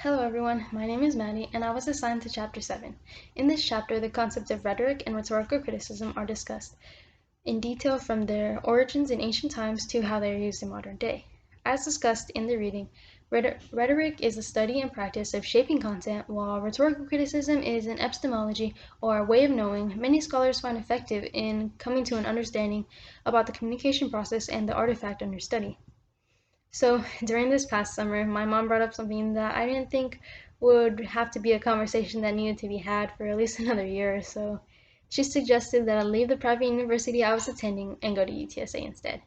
Hello everyone, my name is Maddie and I was assigned to Chapter 7. In this chapter, the concepts of rhetoric and rhetorical criticism are discussed in detail from their origins in ancient times to how they are used in modern day. As discussed in the reading, rhetoric is the study and practice of shaping content, while rhetorical criticism is an epistemology or a way of knowing many scholars find effective in coming to an understanding about the communication process and the artifact under study. So during this past summer, my mom brought up something that I didn't think would have to be a conversation that needed to be had for at least another year or so. She suggested that I leave the private university I was attending and go to UTSA instead.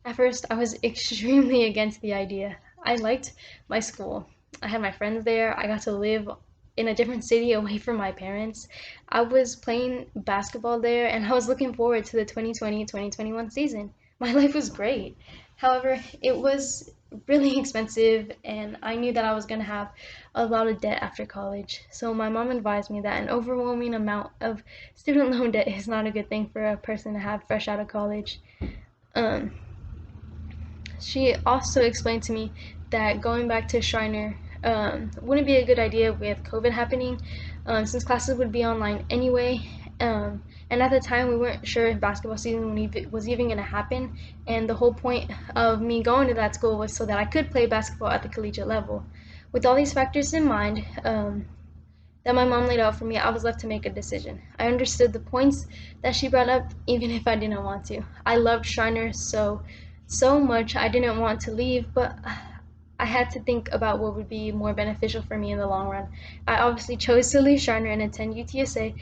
At first, I was extremely against the idea. I liked my school. I had my friends there. I got to live in a different city away from my parents. I was playing basketball there and I was looking forward to the 2020-2021 season. My life was great. However, it was really expensive and I knew that I was going to have a lot of debt after college. So my mom advised me that an overwhelming amount of student loan debt is not a good thing for a person to have fresh out of college. Um, she also explained to me that going back to Schreiner wouldn't be a good idea with COVID happening, since classes would be online anyway. And at the time, we weren't sure if basketball season was even going to happen. And the whole point of me going to that school was so that I could play basketball at the collegiate level. With all these factors in mind, that my mom laid out for me, I was left to make a decision. I understood the points that she brought up, even if I didn't want to. I loved Schreiner so much I didn't want to leave, but I had to think about what would be more beneficial for me in the long run. I obviously chose to leave Schreiner and attend UTSA,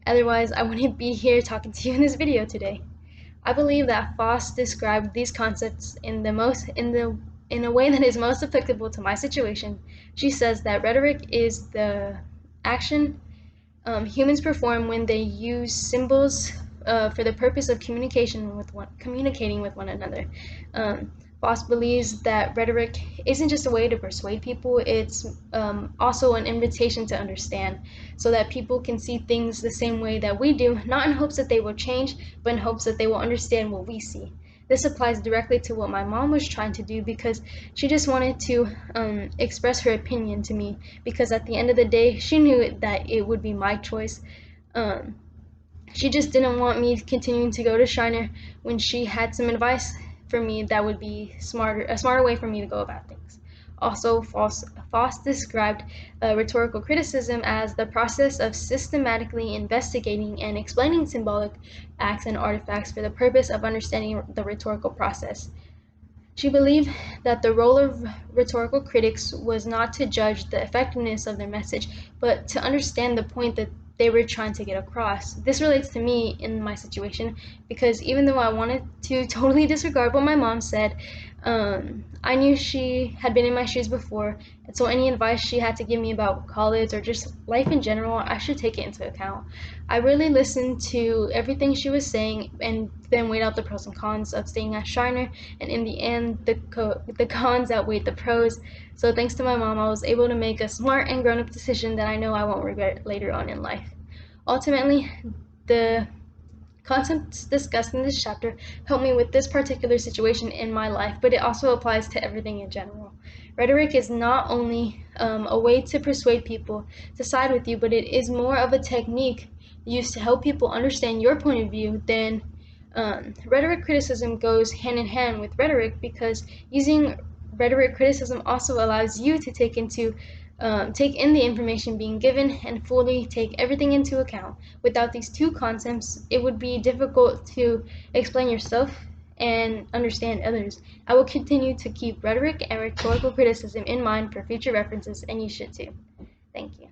otherwise I wouldn't be here talking to you in this video today. I believe that Foss described these concepts in a way that is most applicable to my situation. She says that rhetoric is the action humans perform when they use symbols for the purpose of communicating with one another. Um, Voss believes that rhetoric isn't just a way to persuade people, it's also an invitation to understand, so that people can see things the same way that we do, not in hopes that they will change, but in hopes that they will understand what we see. This applies directly to what my mom was trying to do because she just wanted to express her opinion to me, because at the end of the day, she knew that it would be my choice. Um, she just didn't want me continuing to go to Shiner when she had some advice for me that would be a smarter way for me to go about things. Also, Foss described rhetorical criticism as the process of systematically investigating and explaining symbolic acts and artifacts for the purpose of understanding the rhetorical process. She believed that the role of rhetorical critics was not to judge the effectiveness of their message, but to understand the point that they were trying to get across. This relates to me in my situation because even though I wanted to totally disregard what my mom said, I knew she had been in my shoes before, and so any advice she had to give me about college or just life in general, I should take it into account. I really listened to everything she was saying and then weighed out the pros and cons of staying at Shiner, and in the end, the cons outweighed the pros. So thanks to my mom, I was able to make a smart and grown-up decision that I know I won't regret later on in life. Ultimately, the concepts discussed in this chapter help me with this particular situation in my life, but it also applies to everything in general. Rhetoric is not only a way to persuade people to side with you, but it is more of a technique used to help people understand your point of view than rhetoric criticism goes hand in hand with rhetoric, because using rhetoric criticism also allows you to take in the information being given and fully take everything into account. Without these two concepts, it would be difficult to explain yourself and understand others. I will continue to keep rhetoric and rhetorical criticism in mind for future references, and you should too. Thank you.